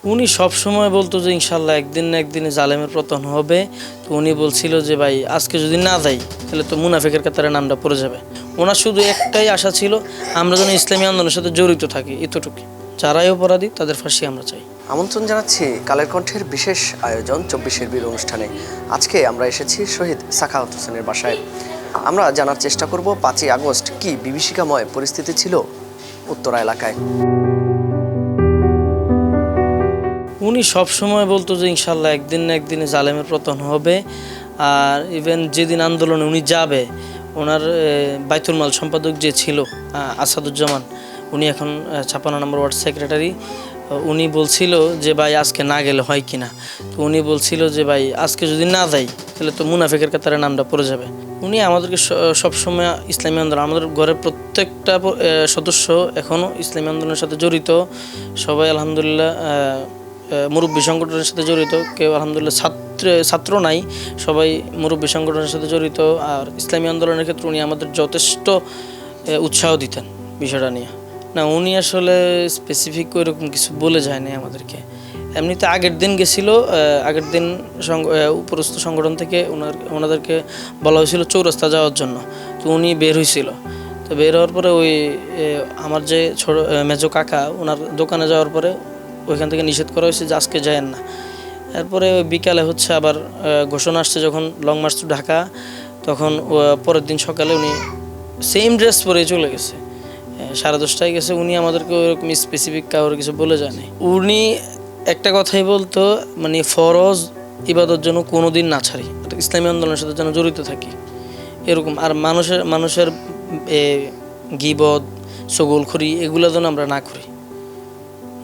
উনি সবসময় বলতো যে ইনশাল্লাহ একদিন না একদিনে জালেমের পতন হবে। তো উনি বলছিল যে ভাই আজকে যদি না যাই তাহলে তো মুনাফিকের কাতারে নামটা পড়ে যাবে। ওনার শুধু একটাই আশা ছিল আমরা যেন ইসলামী আন্দোলনের সাথে জড়িত থাকি, এতটুকু। যারাই অপরাধী তাদের ফাঁসি আমরা চাই। আমন্ত্রণ জানাচ্ছি কালের কণ্ঠের বিশেষ আয়োজন 24 বীর অনুষ্ঠানে। আজকে আমরা এসেছি শহীদ সাখাওয়াত হোসেনের বাসায়। আমরা জানার চেষ্টা করব 5ই আগস্ট কি বিভীষিকাময় পরিস্থিতি ছিল উত্তরা এলাকায়। উনি সবসময় বলতো যে ইনশাল্লাহ একদিন না একদিনে জালেমের পতন হবে। আর ইভেন যেদিন আন্দোলনে উনি যাবে, ওনার বাইতুল মাল সম্পাদক যে ছিল আসাদুজ্জামান, উনি এখন 56 নম্বর ওয়ার্ড সেক্রেটারি। উনি বলছিল যে ভাই আজকে না গেলে হয় কি না। তো উনি বলছিল যে ভাই আজকে যদি না যাই তাহলে তো মুনাফিকের কাতারে নামটা পড়ে যাবে। উনি আমাদেরকে সবসময় ইসলামী আন্দোলন, আমাদের ঘরের প্রত্যেকটা সদস্য এখনও ইসলামী আন্দোলনের সাথে জড়িত। সবাই আলহামদুলিল্লাহ মুরব্বী সংগঠনের সাথে জড়িত। কেউ আলহামদুলিল্লাহ ছাত্র নাই, সবাই মুরব্বী সংগঠনের সাথে জড়িত। আর ইসলামী আন্দোলনের ক্ষেত্রে উনি আমাদের যথেষ্ট উৎসাহ দিতেন বিষয়টা নিয়ে। না, উনি আসলে স্পেসিফিক ওইরকম কিছু বলে যায় না আমাদেরকে। এমনিতে আগের দিন গেছিল, আগের দিন উপরস্থ সংগঠন থেকে ওনাদেরকে বলা হয়েছিল চৌরাস্তা যাওয়ার জন্য। তো উনি বের হয়েছিল। তো বের হওয়ার পরে ওই আমার যে ছোট মেজো কাকা, ওনার দোকানে যাওয়ার পরে ওইখান থেকে নিষেধ করা হয়েছে যে আজকে যায়েন না। এরপরে বিকালে হচ্ছে আবার ঘোষণা আসছে যখন লং মার্চ টু ঢাকা, তখন পরের দিন সকালে উনি সেম ড্রেস পরে চলে গেছে। 10:30টায় গেছে। উনি আমাদেরকে ওইরকম স্পেসিফিক কারোর কিছু বলে যায়নি। উনি একটা কথাই বলতো, মানে ফরজ ইবাদত যেন কোনো দিন না ছাড়ি, ইসলামী আন্দোলনের সাথে যেন জড়িত থাকি, এরকম। আর মানুষের গীবত চগলখড়ি এগুলো যেন আমরা না করি,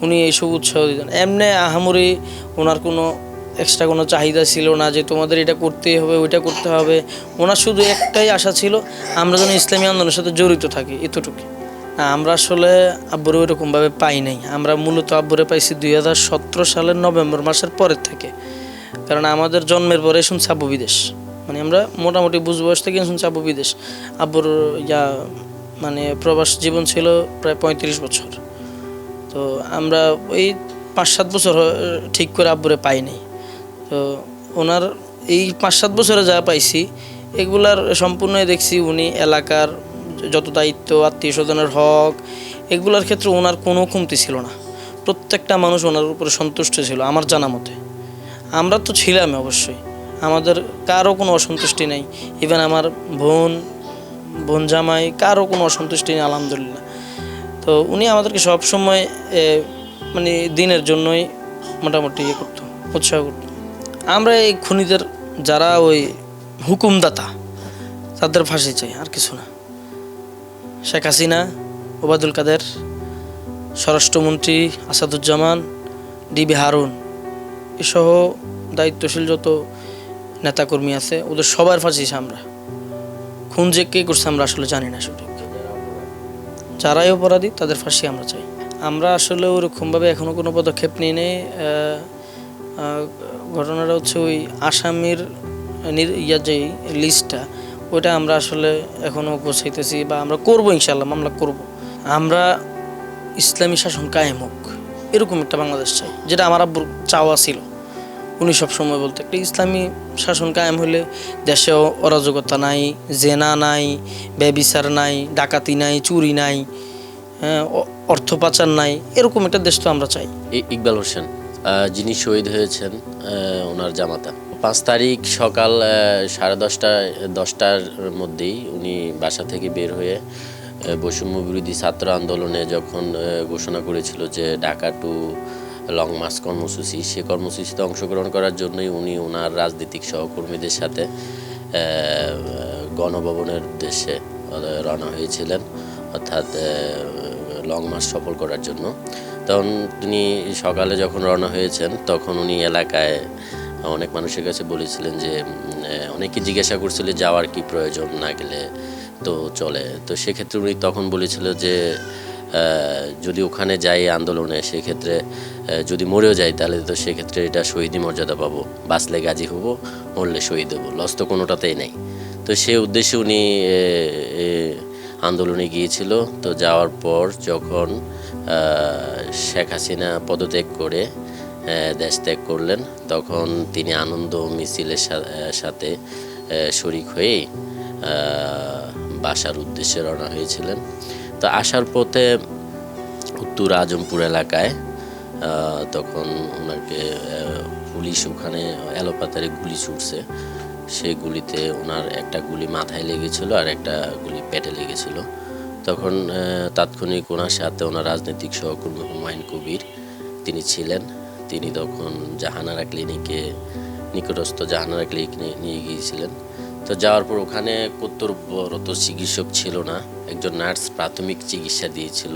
উনি এইসব উৎসাহ দিতেন। এমনি আহামরি ওনার কোনো এক্সট্রা কোনো চাহিদা ছিল না যে তোমাদের এটা করতেই হবে, ওইটা করতে হবে। ওনার শুধু একটাই আশা ছিল আমরা যেন ইসলামী আন্দোলনের সাথে জড়িত থাকি, এতটুকু। আমরা আসলে আব্বুরে ওইরকমভাবে পাই নাই। আমরা মূলত আব্বুরে পাইছি 2017 সালের নভেম্বর মাসের পরের থেকে। কারণ আমাদের জন্মের পরে শুনছি আব্বু বিদেশ, মানে আমরা মোটামুটি বুঝ বয়স থেকে শুনছি আব্বু বিদেশ। আব্বুর মানে প্রবাস জীবন ছিল প্রায় 35 বছর। তো আমরা ওই 5-7 বছর ঠিক করে আব্বুরে পাইনি। তো ওনার এই 5-7 বছরে যা পাইছি এগুলার সম্পূর্ণই দেখছি উনি এলাকার যত দায়িত্ব, আত্মীয় স্বজনের হক, এগুলার ক্ষেত্রে ওনার কোনো কমতি ছিল না। প্রত্যেকটা মানুষ ওনার উপরে সন্তুষ্ট ছিল আমার জানা মতে। আমরা তো ছিলাম অবশ্যই, আমাদের কারো কোনো অসন্তুষ্টি নেই। ইভেন আমার বোন জামাই কারো কোনো অসন্তুষ্টি নেই আলহামদুলিল্লাহ। তো উনি আমাদেরকে সবসময় মানে দিনের জন্যই মোটামুটি করতো, উৎসাহ করতো। আমরা এই খুনিদের যারা ওই হুকুমদাতা তাদের ফাঁসি চাই, আর কিছু না। শেখ হাসিনা, ওবায়দুল কাদের, স্বরাষ্ট্রমন্ত্রী আসাদুজ্জামান, ডিবি হারুন এসহ দায়িত্বশীল যত নেতাকর্মী আছে ওদের সবার ফাঁসি আমরা। খুন যে কে করছে আমরা আসলে জানি না সঠিক। যারাই অপরাধী তাদের ফাঁসি আমরা চাই। আমরা আসলে ওরকমভাবে এখনও কোনো পদক্ষেপ নিই নেই। ঘটনাটা হচ্ছে ওই আসামির যে লিস্টটা, ওইটা আমরা আসলে এখনও গোছাইতেছি, বা আমরা করবো ইনশাল্লাহ, মামলা করব। আমরা ইসলামী শাসন কায়েম হোক এরকম একটা বাংলাদেশ চাই, যেটা আমার আব্বুর চাওয়া ছিল। উনি সবসময় বলতে একটা ইসলামী শাসন কায়েম হলে দেশে অরাজকতা নাই, জেনা নাই, ব্যভিচার নাই, ডাকাতি নাই, চুরি নাই, অর্থ পাচার নাই, এরকম একটা দেশ তো আমরা চাই। ইকবাল হোসেন যিনি শহীদ হয়েছেন, ওনার জামাতা 5 তারিখ সকাল 10:30টার মধ্যেই উনি বাসা থেকে বের হয়ে বৈষম্য বিরোধী ছাত্র আন্দোলনে যখন ঘোষণা করেছিল যে ঢাকা টু লং মার্চ কর্মসূচি, সে কর্মসূচিতে অংশগ্রহণ করার জন্যই উনি ওনার রাজনৈতিক সহকর্মীদের সাথে গণভবনের উদ্দেশ্যে রওনা হয়েছিলেন, অর্থাৎ লং মার্চ সফল করার জন্য। তখন তিনি সকালে যখন রওনা হয়েছেন তখন উনি এলাকায় অনেক মানুষের কাছে বলেছিলেন যে অনেকে জিজ্ঞাসা করছিল যাওয়ার কি প্রয়োজন, না গেলে তো চলে। তো সেক্ষেত্রে উনি তখন বলেছিল যে যদি ওখানে যাই আন্দোলনে, সেক্ষেত্রে যদি মরেও যাই তাহলে তো সেক্ষেত্রে এটা শহীদি মর্যাদা পাবো, বাঁচলে গাজী হব, মরলে শহীদ হবো, লস তো কোনোটাতেই নেই। তো সে উদ্দেশ্যে উনি আন্দোলনে গিয়েছিল। তো যাওয়ার পর যখন শেখ হাসিনা পদত্যাগ করে দেশ ত্যাগ করলেন, তখন তিনি আনন্দ মিছিলের সাথে শরিক হয়ে বাসার উদ্দেশ্যে রওনা হয়েছিলেন। তো আসার পথে উত্তর আজমপুর এলাকায় তখন ওনাকে পুলিশ ওখানে এলোপাতারি গুলি ছুটছে। সেই গুলিতে ওনার একটা গুলি মাথায় লেগেছিল আর একটা গুলি পেটে লেগেছিল। তখন তাৎক্ষণিক ওনার সাথে ওনার রাজনৈতিক সহকর্মী হুমায়ুন কবির তিনি ছিলেন। তিনি তখন জাহানারা ক্লিনিকে, নিকটস্থ জাহানারা ক্লিনিকে নিয়ে গিয়েছিলেন। তো যাওয়ার পর ওখানে কর্তব্যরত চিকিৎসক ছিল না, একজন নার্স প্রাথমিক চিকিৎসা দিয়েছিল।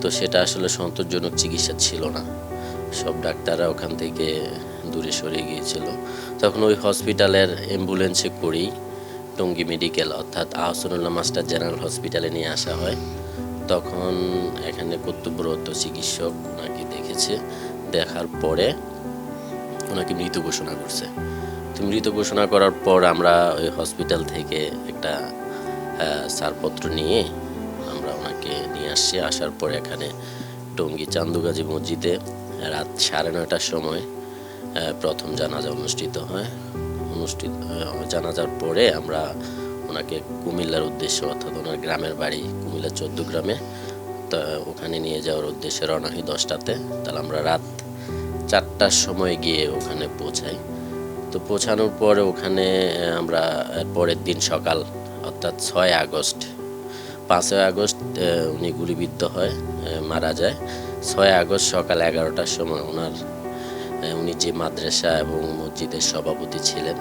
তো সেটা আসলে সন্তোষজনক চিকিৎসা ছিল না, সব ডাক্তাররা ওখান থেকে দূরে সরে গিয়েছিল। তখন ওই হসপিটালের অ্যাম্বুলেন্সে করেই টঙ্গী মেডিকেল অর্থাৎ আহসানুল্লাহ মাস্টার জেনারেল হসপিটালে নিয়ে আসা হয়। তখন এখানে কর্তব্যরত চিকিৎসক ওনাকে দেখেছে, দেখার পরে ওনাকে মৃত ঘোষণা করছে। তো মৃত ঘোষণা করার পর আমরা ওই হসপিটাল থেকে একটা ছাড়পত্র নিয়ে আমরা ওনাকে নিয়ে আসছি। আসার পর এখানে টঙ্গী চান্দুগাজী মসজিদে রাত 9:30টার সময় প্রথম জানাজা অনুষ্ঠিত হয়। জানাজার পরে আমরা ওনাকে কুমিল্লার উদ্দেশ্যে অর্থাৎ ওনার গ্রামের বাড়ি কুমিল্লা 14 গ্রামে, তা ওখানে নিয়ে যাওয়ার উদ্দেশ্যে রওনা হই 10টাতে। তাহলে আমরা রাত 4টার সময় গিয়ে ওখানে পৌঁছাই। তো পৌঁছানোর পরে ওখানে আমরা পরের দিন সকাল অর্থাৎ 6 আগস্ট, 5 আগস্ট উনি গুলিবিদ্ধ হয়, মারা যায়। 6 আগস্ট সকাল 11টার সময় উনি যে মাদ্রাসা এবং মসজিদের সভাপতি ছিলেন,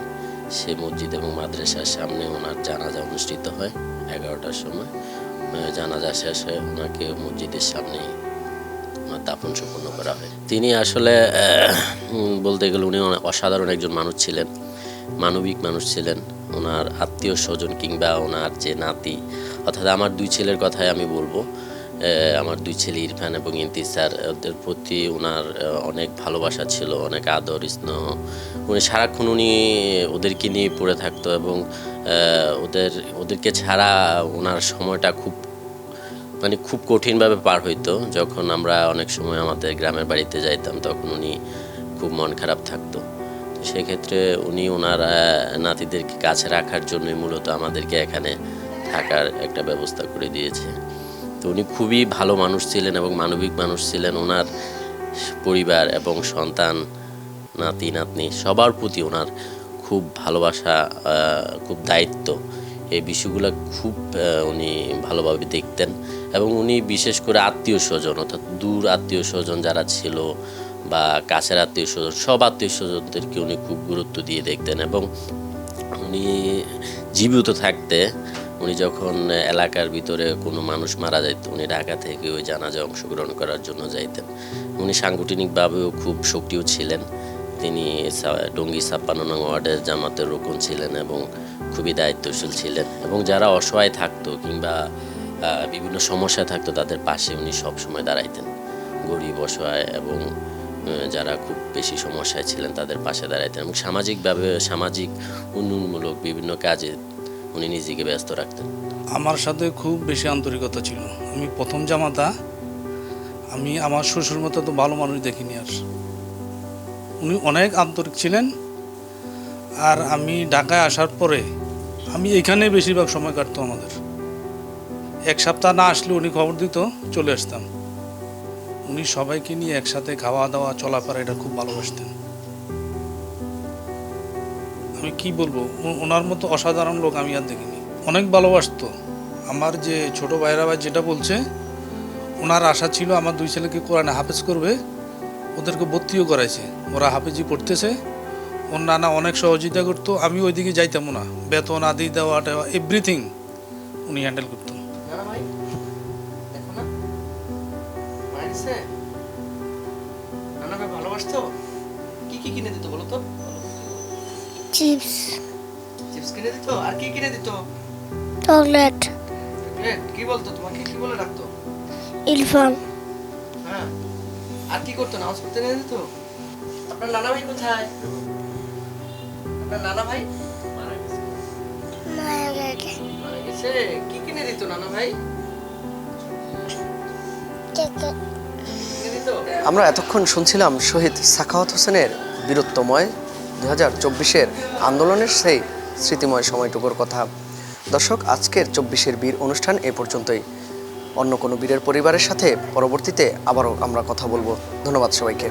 সেই মসজিদ এবং মাদ্রাসার সামনে ওনার জানাজা অনুষ্ঠিত হয় 11টার সময়। জানাজা শেষে ওনাকে মসজিদের সামনেই ওনার দাফন সম্পন্ন করা হয়। তিনি আসলে বলতে গেলে উনি অসাধারণ একজন মানুষ ছিলেন, মানবিক মানুষ ছিলেন। ওনার আত্মীয় স্বজন কিংবা ওনার যে নাতি, অর্থাৎ আমার 2 ছেলের কথাই আমি বলবো। আমার 2 ছেলে ইরফান এবং ইন্তিসার, ওদের প্রতি ওনার অনেক ভালোবাসা ছিল, অনেক আদর স্নেহ। উনি সারাক্ষণ ওদেরকে নিয়ে পড়ে থাকতো এবং ওদেরকে ছাড়া ওনার সময়টা খুব কঠিনভাবে পার হইতো। যখন আমরা অনেক সময় আমাদের গ্রামের বাড়িতে যাইতাম তখন উনি খুব মন খারাপ থাকতো। সেক্ষেত্রে উনি ওনার নাতিদেরকে কাছে রাখার জন্যই মূলত আমাদেরকে এখানে থাকার একটা ব্যবস্থা করে দিয়েছে। তো উনি খুবই ভালো মানুষ ছিলেন এবং মানবিক মানুষ ছিলেন। ওনার পরিবার এবং সন্তান, নাতি নাতনি সবার প্রতি ওনার খুব ভালোবাসা, খুব দায়িত্ব, এই বিষয়গুলো খুব উনি ভালোভাবে দেখতেন। এবং উনি বিশেষ করে আত্মীয় স্বজন অর্থাৎ দূর আত্মীয় স্বজন যারা ছিল বা কাছের আত্মীয় স্বজন, সব আত্মীয় স্বজনদেরকে উনি খুব গুরুত্ব দিয়ে দেখতেন। এবং উনি জীবিত থাকতে উনি যখন এলাকার ভিতরে কোনো মানুষ মারা যাইত, উনি ঢাকা থেকে ওই জানাজায় অংশগ্রহণ করার জন্য যাইতেন। উনি সাংগঠনিকভাবেও খুব সক্রিয় ছিলেন। তিনি টঙ্গী 56 নং ওয়ার্ডের জামাতের রুকন ছিলেন এবং খুবই দায়িত্বশীল ছিলেন। এবং যারা অসহায় থাকতো কিংবা বিভিন্ন সমস্যা থাকতো তাদের পাশে উনি সবসময় দাঁড়াইতেন। গরিব, অসহায় এবং যারা খুব বেশি সমস্যায় ছিলেন তাদের পাশে দাঁড়াইতেন। এবং সামাজিক উন্নয়নমূলক বিভিন্ন কাজে উনি নিজেকে ব্যস্ত রাখতেন। আমার সাথে খুব বেশি আন্তরিকতা ছিল। আমি প্রথম জামাতা, আমি আমার শ্বশুর মতো তো ভালো মানুষ দেখিনি। আর উনি অনেক আন্তরিক ছিলেন। আর আমি ঢাকায় আসার পরে আমি এখানে বেশিরভাগ সময় কাটতো আমাদের। 1 সপ্তাহ না আসলে উনি খবর দিত, চলে আসতাম। উনি সবাইকে নিয়ে একসাথে খাওয়া দাওয়া চলাফেরা এটা খুব ভালোবাসতেন। আমি কি বলবো, ওনার মতো অসাধারণ লোক আমি আর দেখিনি। অনেক ভালোবাসতো। আমার যে ছোট ভাইরা ভাই যেটা বলছে, ওনার আশা ছিল আমার 2 ছেলেকে কোরআনে হাফেজ করবে, ওদেরকে ভর্তিও করাইছে, ওরা হাফেজি পড়তেছে। ওর নানা অনেক সহযোগিতা করতো। আমি ওইদিকে যাইতাম না, বেতন আদি দেওয়া এভরিথিং উনি হ্যান্ডেল করতো। ভালোবাসতো। কি কি কিনে দিত বলো তো? চিপস, চিপস কিনে দিত। আর কি কিনে দিত? চকলেট। কি বলতো তোমাকে, কি বলে ডাকতো? ইরফান। হ্যাঁ। আর কি করতো? নামাজ পড়তে নিয়ে দিত। আপনার নানা ভাই কোথায়? আপনার নানা ভাই মারা গেছে। কি কিনে দিত নানা ভাই? চকলেট। কিনে দিত। আমরা এতক্ষণ শুনছিলাম শহীদ সাখাওয়াত হোসেনের বীরত্বময় 2024-এর আন্দোলনের সেই স্মৃতিময় সময়টুকুর কথা। দর্শক, আজকের 24-এর বীর অনুষ্ঠান এ পর্যন্তই। অন্য কোনো বীরের পরিবারের সাথে পরবর্তীতে আবারও আমরা কথা বলবো। ধন্যবাদ সবাইকে।